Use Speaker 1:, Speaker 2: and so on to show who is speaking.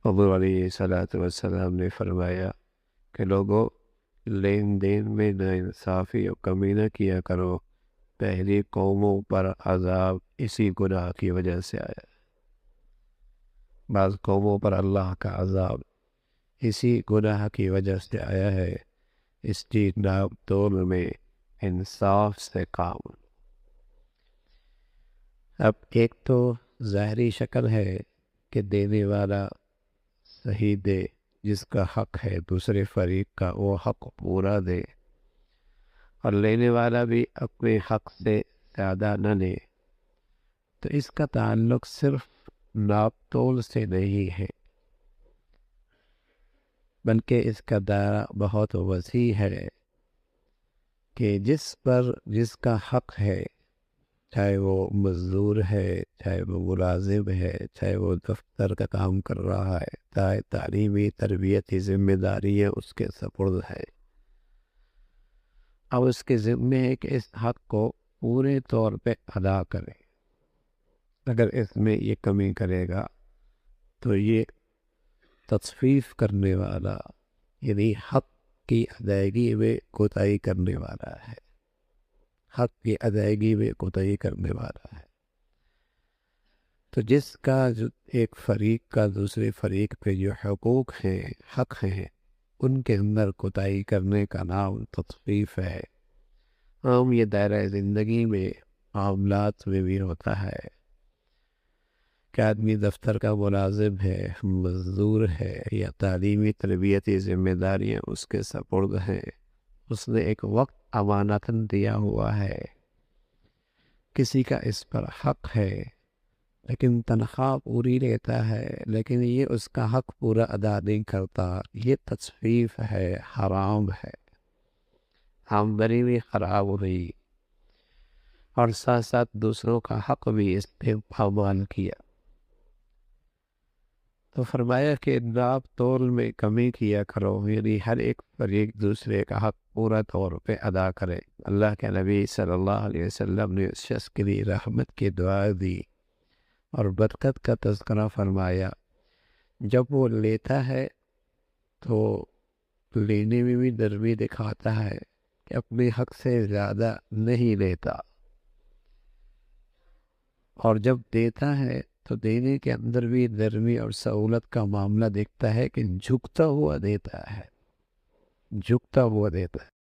Speaker 1: حضور علیہ صلاۃ والسلام نے فرمایا کہ لوگوں، لین دین میں نا انصافی اور کمی نہ کیا کرو، پہلی قوموں پر عذاب اسی گناہ کی وجہ سے آیا۔ بعض قوموں پر اللہ کا عذاب اسی گناہ کی وجہ سے آیا ہے، اس کی ناپ تول میں انصاف سے کام۔ اب ایک تو ظاہری شکل ہے کہ دینے والا صحیح دے، جس کا حق ہے دوسرے فریق کا وہ حق پورا دے، اور لینے والا بھی اپنے حق سے زیادہ نہ لے۔ تو اس کا تعلق صرف ناپ تول سے نہیں ہے، بلکہ اس کا دائرہ بہت وسیع ہے کہ جس پر جس کا حق ہے، چاہے وہ مزدور ہے، چاہے وہ ملازم ہے، چاہے وہ دفتر کا کام کر رہا ہے، چاہے تعلیمی تربیتی ذمہ داریاں اس کے سپرد ہے، اب اس کے ذمے ہے کہ اس حق کو پورے طور پہ ادا کرے۔ اگر اس میں یہ کمی کرے گا تو یہ تطفیف کرنے والا، یعنی حق کی ادائیگی میں کوتاہی کرنے والا ہے، حق کی ادائیگی میں کوتاہی کرنے والا ہے۔ تو جس کا جو ایک فریق کا دوسرے فریق پہ جو حقوق ہیں، حق ہیں، ان کے اندر کوتاہی کرنے کا نام تطفیف ہے۔ عام یہ دائرہ زندگی میں معاملات میں بھی ہوتا ہے کہ آدمی دفتر کا ملازم ہے، مزدور ہے، یا تعلیمی تربیتی ذمہ داریاں اس کے سپرد ہیں، اس نے ایک وقت امانتاً دیا ہوا ہے، کسی کا اس پر حق ہے، لیکن تنخواہ پوری لیتا ہے، لیکن یہ اس کا حق پورا ادا نہیں کرتا، یہ تطفیف ہے، حرام ہے، آمدنی بھی خراب ہوئی، اور ساتھ ساتھ دوسروں کا حق بھی اس پہ پامال کیا۔ تو فرمایا کہ ناپ تول میں کمی کیا کرو، یعنی ہر ایک فریق دوسرے کا حق پورا طور پہ ادا کرے۔ اللہ کے نبی صلی اللہ علیہ وسلم نے اس شخص کے لیے رحمت کی دعا دی اور برکت کا تذکرہ فرمایا۔ جب وہ لیتا ہے تو لینے میں بھی نرمی دکھاتا ہے کہ اپنے حق سے زیادہ نہیں لیتا، اور جب دیتا ہے تو دینے کے اندر بھی نرمی اور سہولت کا معاملہ دیکھتا ہے کہ جھکتا ہوا دیتا ہے، جھکتا ہوا دیتا ہے۔